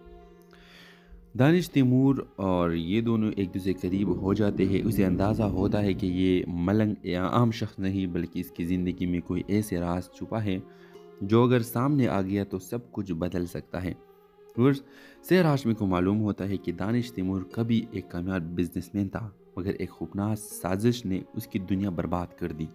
दानिश तैमूर और ये दोनों एक दूसरे करीब हो जाते हैं। उसे अंदाज़ा होता है कि ये मलंग या आम शख्स नहीं बल्कि इसकी ज़िंदगी में कोई ऐसे राज छुपा है जो अगर सामने आ गया तो सब कुछ बदल सकता है। सेहरा हाशमी को मालूम होता है कि दानिश तैमूर कभी एक कामयाब बिजनेसमैन था, मगर एक खूबनाक साजिश ने उसकी दुनिया बर्बाद कर दी।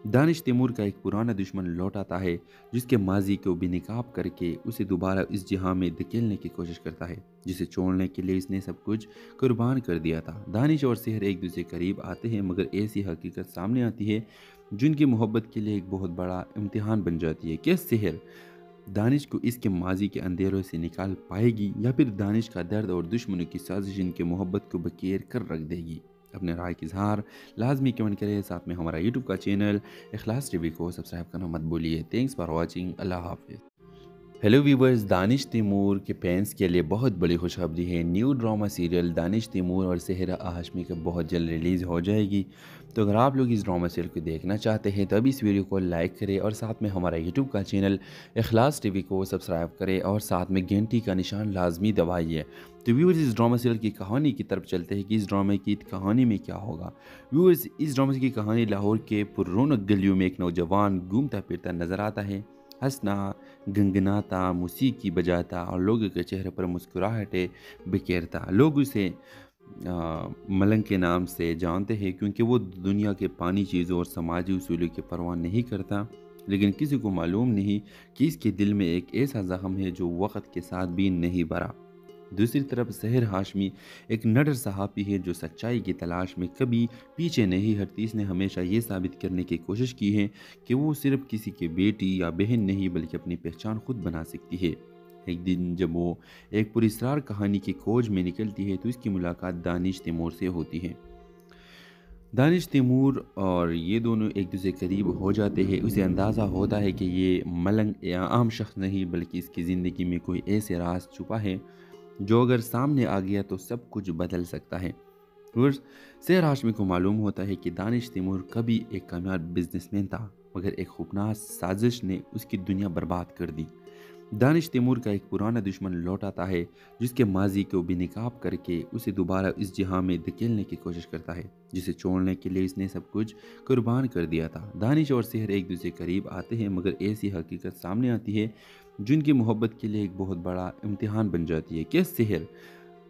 दानिश तैमूर का एक पुराना दुश्मन लौट आता है जिसके माजी को बेनकाब करके उसे दोबारा इस जहां में धकेलने की कोशिश करता है जिसे छोड़ने के लिए इसने सब कुछ कुर्बान कर दिया था। दानिश और सेहर एक दूसरे करीब आते हैं, मगर ऐसी हकीकत सामने आती है जिनकी मोहब्बत के लिए एक बहुत बड़ा इम्तिहान बन जाती है। क्या सेहर दानिश को इसके माजी के अंधेरों से निकाल पाएगी या फिर दानिश का दर्द और दुश्मनों की साजिश इनके मोहब्बत को बखेर कर रख देगी? अपने राय की इजहार लाजमी कमेंट करें। साथ में हमारा यूट्यूब का चैनल इखलास टीवी को सब्सक्राइब करना मत भूलिए। Thanks for watching. अल्लाह हाफिज़। हेलो व्यूवर्स, दानिश तैमूर के फैंस के लिए बहुत बड़ी खुशखबरी है। New drama serial Danish Taimur और सेहरा हाशमी का बहुत जल्द रिलीज़ हो जाएगी। तो अगर आप लोग इस ड्रामा सीरियल को देखना चाहते हैं तो अभी इस वीडियो को लाइक करें और साथ में हमारा यूट्यूब का चैनल इखलास टीवी को सब्सक्राइब करें और साथ में घंटी का निशान लाजमी दबाइए। तो व्यूवर्स, इस ड्रामा सीरियल की कहानी की तरफ चलते हैं कि इस ड्रामे की कहानी में क्या होगा। व्यूवर्स, इस ड्रामे की कहानी लाहौर के पुररौनक गलियों में एक नौजवान घूमता फिरता नज़र आता है, हंसना, गनगनाता, मौसीकी बजाता और लोगों के चेहरे पर मुस्कुराहटें बिखेरता। लोग उसे मलंग के नाम से जानते हैं क्योंकि वो दुनिया के पानी चीज़ों और समाजी उसूलों की परवाह नहीं करता, लेकिन किसी को मालूम नहीं कि इसके दिल में एक ऐसा ज़ख्म है जो वक़्त के साथ भी नहीं भरा। दूसरी तरफ सेहरा हाशमी एक नडर सहाफ़ी है जो सच्चाई की तलाश में कभी पीछे नहीं हटती। इसने हमेशा ये साबित करने की कोशिश की है कि वो सिर्फ किसी की बेटी या बहन नहीं बल्कि अपनी पहचान खुद बना सकती है। एक दिन जब वो एक पुरस्कार कहानी की खोज में निकलती है तो इसकी मुलाकात दानिश तैमूर से होती है। दानिश तैमूर और ये दोनों एक दूसरे करीब हो जाते हैं। उसे अंदाज़ा होता है कि ये मलंग या आम शख्स नहीं बल्कि इसकी ज़िंदगी में कोई ऐसे राज छुपा है जो अगर सामने आ गया तो सब कुछ बदल सकता है। सेहरा हाशमी को मालूम होता है कि दानिश तैमूर कभी एक कामयाब बिजनेसमैन था, मगर एक खूबनाक साजिश ने उसकी दुनिया बर्बाद कर दी। दानिश तैमूर का एक पुराना दुश्मन लौट आता है जिसके माजी को बेनकाब करके उसे दोबारा इस जहां में धकेलने की कोशिश करता है जिसे छोड़ने के लिए इसने सब कुछ कुर्बान कर दिया था। दानिश और सेहर एक दूसरे करीब आते हैं, मगर ऐसी हकीकत सामने आती है जिनकी मोहब्बत के लिए एक बहुत बड़ा इम्तिहान बन जाती है। क्या सेहर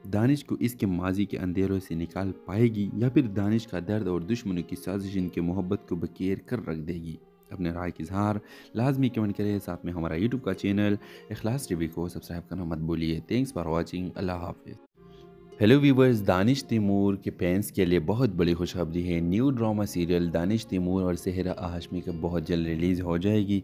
दानिश को इसके माजी के अंधेरों से निकाल पाएगी या फिर दानिश का दर्द और दुश्मनों की साजिश इनके मोहब्बत को बखेर कर रख देगी? अपने राय की इजहार लाजमी कमेंट करें। साथ में हमारा यूट्यूब का चैनल इखलास टीवी को सब्सक्राइब करना मत भूलिए। Thanks for watching. अल्लाह हाफिज़। हेलो व्यूवर्स, दानिश तैमूर के फैंस के लिए बहुत बड़ी खुशखबरी है। New drama serial Danish Taimur और सेहरा हाशमी का बहुत जल्द रिलीज़ हो जाएगी।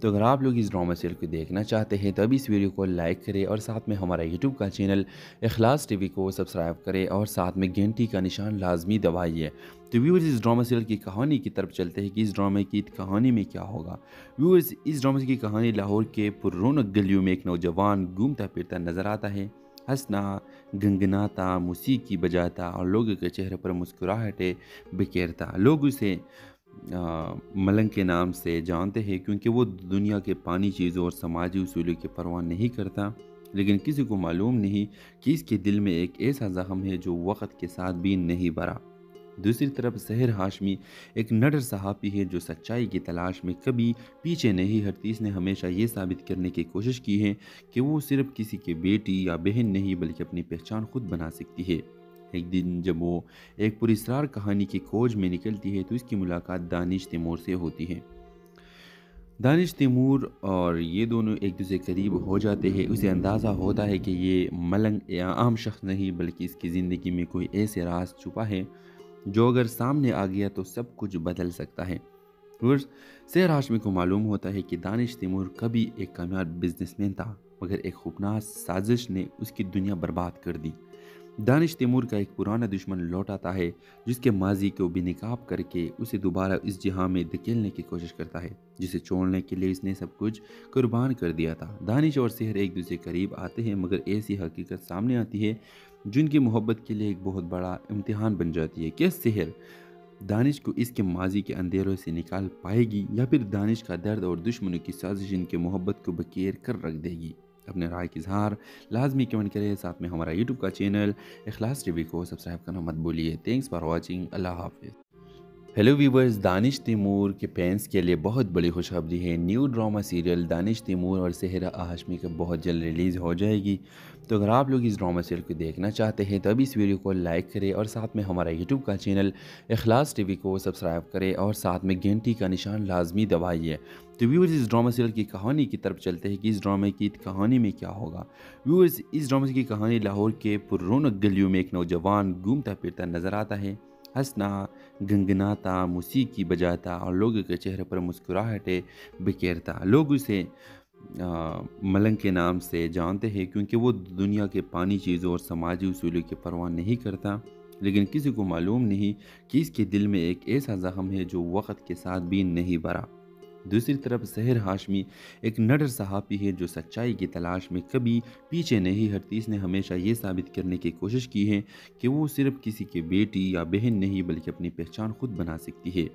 तो अगर आप लोग इस ड्रामा सीरियल को देखना चाहते हैं तो अभी इस वीडियो को लाइक करें और साथ में हमारा यूट्यूब का चैनल इखलास टीवी को सब्सक्राइब करें और साथ में घंटी का निशान लाजमी दबाइए। तो व्यूवर्स, इस ड्रामा सीरियल की कहानी की तरफ चलते हैं कि इस ड्रामे की कहानी में क्या होगा। व्यूवर्स, इस ड्रामा की कहानी लाहौर के पुररौनक गलियों में एक नौजवान घूमता फिरता नज़र आता है, हंसना, गनगनाता, मौसीकी बजाता और लोगों के चेहरे पर मुस्कुराहटें बिखेरता। लोग उसे मलंग के नाम से जानते हैं क्योंकि वो दुनिया के पानी चीज़ों और समाजी उसूलों की परवाह नहीं करता, लेकिन किसी को मालूम नहीं कि इसके दिल में एक ऐसा ज़ख्म है जो वक़्त के साथ भी नहीं भरा। दूसरी तरफ सहर हाशमी एक नडर सहाफ़ी है जो सच्चाई की तलाश में कभी पीछे नहीं हटती। इसने हमेशा ये साबित करने की कोशिश की है कि वो सिर्फ किसी की बेटी या बहन नहीं बल्कि अपनी पहचान खुद बना सकती है। एक दिन जब वो एक पुरस्कार कहानी की खोज में निकलती है तो इसकी मुलाकात दानिश तैमूर से होती है। दानिश तैमूर और ये दोनों एक दूसरे करीब हो जाते हैं। उसे अंदाज़ा होता है कि ये मलंग या आम शख्स नहीं बल्कि इसकी ज़िंदगी में कोई ऐसे राज छुपा है जो अगर सामने आ गया तो सब कुछ बदल सकता है। सहर हाशमी को मालूम होता है कि दानिश तैमूर कभी एक कामयाब बिजनेसमैन था, मगर एक खूबनाक साजिश ने उसकी दुनिया बर्बाद कर दी। दानिश तैमूर का एक पुराना दुश्मन लौट आता है जिसके माजी को बेनकाब करके उसे दोबारा इस जहां में धकेलने की कोशिश करता है जिसे छोड़ने के लिए इसने सब कुछ कुर्बान कर दिया था। दानिश और सहर एक दूसरे करीब आते हैं, मगर ऐसी हकीकत सामने आती है जिनकी मोहब्बत के लिए एक बहुत बड़ा इम्तिहान बन जाती है। क्या सहर दानिश को इसके माजी के अंधेरों से निकाल पाएगी या फिर दानिश का दर्द और दुश्मनों की साजिश इनके मोहब्बत को बखेर कर रख देगी? अपने राय की इजहार लाजमी कमेंट करें। साथ में हमारा यूट्यूब का चैनल इखलास टीवी को सब्सक्राइब करना मत भूलिए। Thanks for watching. अल्लाह हाफिज़। हेलो व्यूवर्स, दानिश तैमूर के फैंस के लिए बहुत बड़ी खुशखबरी है। New drama serial Danish Taimur और सहर हाशमी का बहुत जल्द रिलीज़ हो जाएगी। तो अगर आप लोग इस ड्रामा सीरियल को देखना चाहते हैं तो अभी इस वीडियो को लाइक करें और साथ में हमारा यूट्यूब का चैनल इखलास टीवी को सब्सक्राइब करें और साथ में घंटी का निशान लाजमी दबाइए। तो व्यूवर्स, इस ड्रामा सीरियल की कहानी की तरफ चलते हैं कि इस ड्रामे की कहानी में क्या होगा। व्यूवर्स, इस ड्रामे की कहानी लाहौर के पुररौनक गलियों में एक नौजवान घूमता फिरता नजर आता है, हंसना, गनगनाता, मौसीकी बजाता और लोगों के चेहरे पर मुस्कुराहटें बिखेरता। लोग उसे मलंग के नाम से जानते हैं क्योंकि वो दुनिया के पानी चीज़ों और समाजी उसूलों की परवाह नहीं करता, लेकिन किसी को मालूम नहीं कि इसके दिल में एक ऐसा ज़ख्म है जो वक्त के साथ भी नहीं भरा। दूसरी तरफ सहर हाशमी एक नडर सहाफ़ी है जो सच्चाई की तलाश में कभी पीछे नहीं हटती। इसने हमेशा ये साबित करने की कोशिश की है कि वो सिर्फ किसी की बेटी या बहन नहीं बल्कि अपनी पहचान खुद बना सकती है।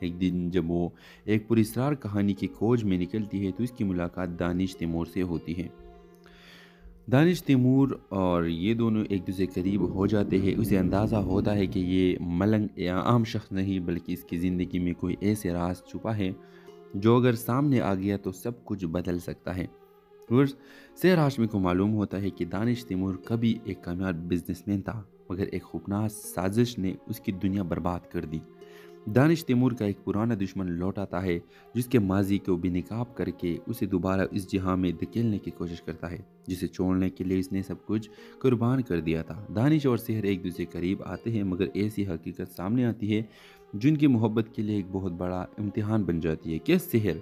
एक दिन जब वो एक पुरस्कार कहानी की खोज में निकलती है तो इसकी मुलाकात दानिश तैमूर से होती है। दानिश तैमूर और ये दोनों एक दूसरे करीब हो जाते हैं। उसे अंदाज़ा होता है कि ये मलंग या आम शख्स नहीं बल्कि इसकी ज़िंदगी में कोई ऐसे राज छुपा है जो अगर सामने आ गया तो सब कुछ बदल सकता है। सहर हाशमी को मालूम होता है कि दानिश तैमूर कभी एक कामयाब बिजनेसमैन था, मगर एक खूबनाक साजिश ने उसकी दुनिया बर्बाद कर दी। दानिश तैमूर का एक पुराना दुश्मन लौट आता है जिसके माजी को बेनकाब करके उसे दोबारा इस जहां में धकेलने की कोशिश करता है जिसे छोड़ने के लिए इसने सब कुछ कुर्बान कर दिया था। दानिश और सहर एक दूसरे करीब आते हैं, मगर ऐसी हकीकत सामने आती है जिनकी मोहब्बत के लिए एक बहुत बड़ा इम्तिहान बन जाती है। क्या सहर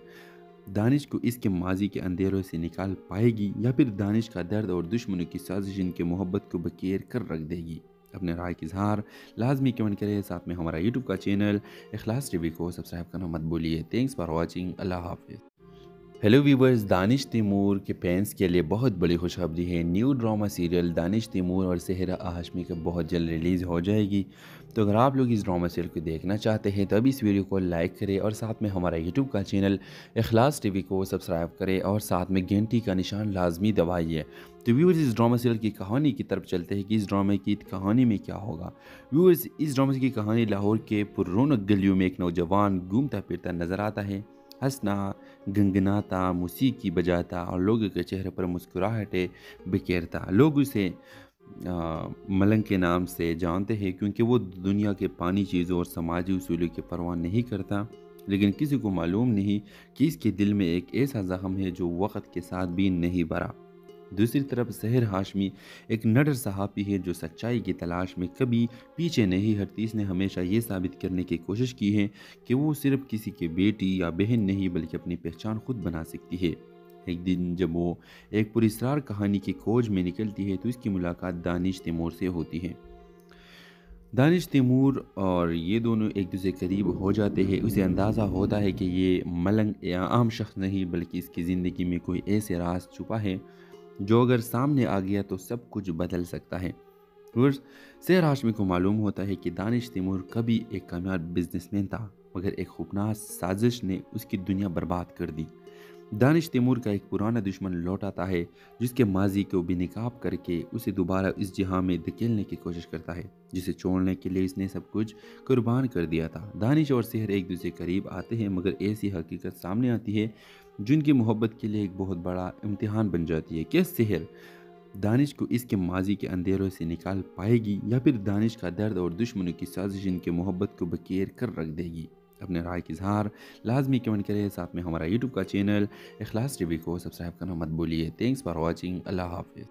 दानिश को इसके माजी के अंधेरों से निकाल पाएगी या फिर दानिश का दर्द और दुश्मनों की साजिश इनके मोहब्बत को बखेर कर रख देगी? अपने राय की इजहार लाजमी कमेंट करें। साथ में हमारा यूट्यूब का चैनल इखलास टीवी को सब्सक्राइब करना मत भूलिए। Thanks for watching. अल्लाह हाफिज़। हेलो व्यूवर्स, दानिश तैमूर के फैंस के लिए बहुत बड़ी खुशखबरी है। New drama serial Danish Taimur और सहर हाशमी का बहुत जल्द रिलीज़ हो जाएगी। तो अगर आप लोग इस ड्रामा सीरियल को देखना चाहते हैं तो अभी इस वीडियो को लाइक करें और साथ में हमारा यूट्यूब का चैनल इखलास टीवी को सब्सक्राइब करें और साथ में घंटी का निशान लाजमी दबाइए। तो व्यूवर्स, इस ड्रामा सीरियल की कहानी की तरफ चलते हैं कि इस ड्रामे की कहानी में क्या होगा। व्यूवर्स, इस ड्रामे की कहानी लाहौर के पुररौनक गलियों में एक नौजवान घूमता फिरता नजर आता है, हंसना, गनगनाता, मौसीकी बजाता और लोगों के चेहरे पर मुस्कुराहटें बिखेरता। लोग उसे मलंग के नाम से जानते हैं क्योंकि वो दुनिया के पानी चीज़ों और समाजी उसूलों की परवाह नहीं करता, लेकिन किसी को मालूम नहीं कि इसके दिल में एक ऐसा ज़ख्म है जो वक्त के साथ भी नहीं भरा। दूसरी तरफ सहर हाशमी एक नडर सहाफ़ी है जो सच्चाई की तलाश में कभी पीछे नहीं हटती। इसने हमेशा ये साबित करने की कोशिश की है कि वो सिर्फ किसी की बेटी या बहन नहीं बल्कि अपनी पहचान खुद बना सकती है। एक दिन जब वो एक पुरस्कार कहानी की खोज में निकलती है तो इसकी मुलाकात दानिश तैमूर से होती है। दानिश तैमूर और ये दोनों एक दूसरे करीब हो जाते हैं। उसे अंदाज़ा होता है कि ये मलंग या आम शख्स नहीं बल्कि इसकी ज़िंदगी में कोई ऐसे राज छुपा है जो अगर सामने आ गया तो सब कुछ बदल सकता है। सहर हाशमी को मालूम होता है कि दानिश तैमूर कभी एक कामयाब बिजनेसमैन था, मगर एक खूबनाक साजिश ने उसकी दुनिया बर्बाद कर दी। दानिश तैमूर का एक पुराना दुश्मन लौट आता है जिसके माजी को बेनकाब करके उसे दोबारा इस जहां में धकेलने की कोशिश करता है जिसे छोड़ने के लिए इसने सब कुछ कुर्बान कर दिया था। दानिश और सेहर एक दूसरे करीब आते हैं मगर ऐसी हकीकत सामने आती है जिनकी मोहब्बत के लिए एक बहुत बड़ा इम्तिहान बन जाती है। क्या सेहर दानिश को इसके माजी के अंधेरों से निकाल पाएगी या फिर दानिश का दर्द और दुश्मनों की साजिश इनके मोहब्बत को बखेर कर रख देगी? अपने राय की इजहार लाजमी कमेंट करें। साथ में हमारा यूट्यूब का चैनल इखलास टीवी को सब्सक्राइब करना मत भूलिए। Thanks for watching. अल्लाह हाफिज़।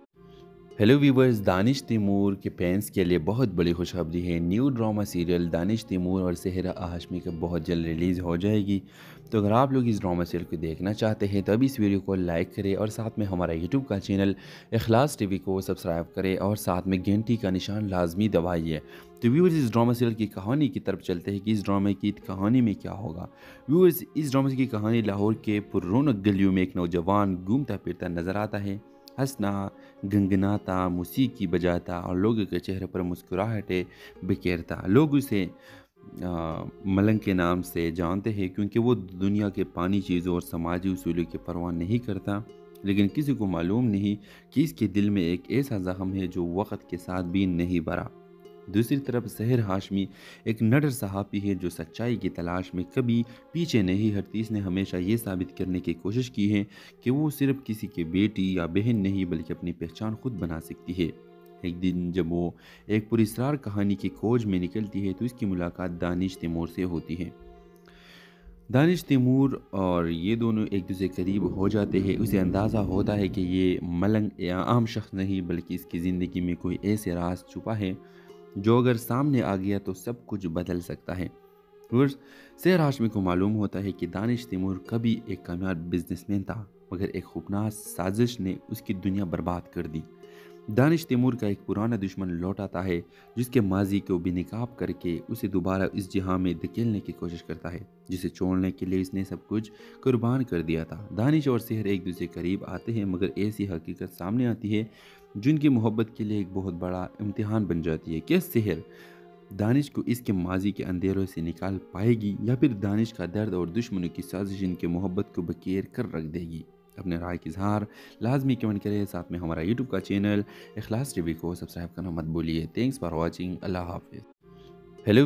हेलो व्यूवर्स, दानिश तैमूर के फैंस के लिए बहुत बड़ी खुशखबरी है। New drama serial Danish Taimur और सेहरा हाशमी का बहुत जल्द रिलीज़ हो जाएगी। तो अगर आप लोग इस ड्रामा सीरियल को देखना चाहते हैं तो अभी इस वीडियो को लाइक करें और साथ में हमारा यूट्यूब का चैनल इखलास टीवी को सब्सक्राइब करें और साथ में घंटी का निशान लाजमी दबाइए। तो व्यूवर्स, इस ड्रामा सीरियल की कहानी की तरफ चलते हैं कि इस ड्रामे की कहानी में क्या होगा। व्यूवर्स, इस ड्रामे की कहानी लाहौर के पुररौनक गलियों में एक नौजवान घूमता फिरता नजर आता है, हंसना, गनगनाता, मौसीकी बजाता और लोगों के चेहरे पर मुस्कुराहटें बिखेरता। लोग उसे मलंग के नाम से जानते हैं क्योंकि वो दुनिया के पानी चीज़ों और समाजी उसूलों की परवाह नहीं करता, लेकिन किसी को मालूम नहीं कि इसके दिल में एक ऐसा ज़ख्म है जो वक्त के साथ भी नहीं भरा। दूसरी तरफ सेहर हाशमी एक नडर सहाफ़ी है जो सच्चाई की तलाश में कभी पीछे नहीं हटती। इसने हमेशा ये साबित करने की कोशिश की है कि वो सिर्फ किसी की बेटी या बहन नहीं बल्कि अपनी पहचान खुद बना सकती है। एक दिन जब वो एक पुरस्कार कहानी की खोज में निकलती है तो इसकी मुलाकात दानिश तैमूर से होती है। दानिश तैमूर और ये दोनों एक दूसरे करीब हो जाते हैं। उसे अंदाज़ा होता है कि ये मलंग या आम शख्स नहीं बल्कि इसकी ज़िंदगी में कोई ऐसे राज छुपा है जो अगर सामने आ गया तो सब कुछ बदल सकता है। सेहर हाशमी को मालूम होता है कि दानिश तैमूर कभी एक कामयाब बिजनेसमैन था मगर एक खौफनाक साजिश ने उसकी दुनिया बर्बाद कर दी। दानिश तैमूर का एक पुराना दुश्मन लौट आता है जिसके माजी को बेनकाब करके उसे दोबारा इस जहां में धकेलने की कोशिश करता है जिसे छोड़ने के लिए इसने सब कुछ कुर्बान कर दिया था। दानिश और सेहर एक दूसरे करीब आते हैं मगर ऐसी हकीकत सामने आती है जिनकी मोहब्बत के लिए एक बहुत बड़ा इम्तिहान बन जाती है। क्या सेहर दानिश को इसके माजी के अंधेरों से निकाल पाएगी या फिर दानिश का दर्द और दुश्मनों की साजिश इनके मोहब्बत को बखेर कर रख देगी? अपने राय की इजहार लाजमी कमेंट करें। साथ में हमारा यूट्यूब का चैनल इखलास टीवी को सब्सक्राइब करना मत भूलिए। Thanks for watching. अल्लाह हाफिज़।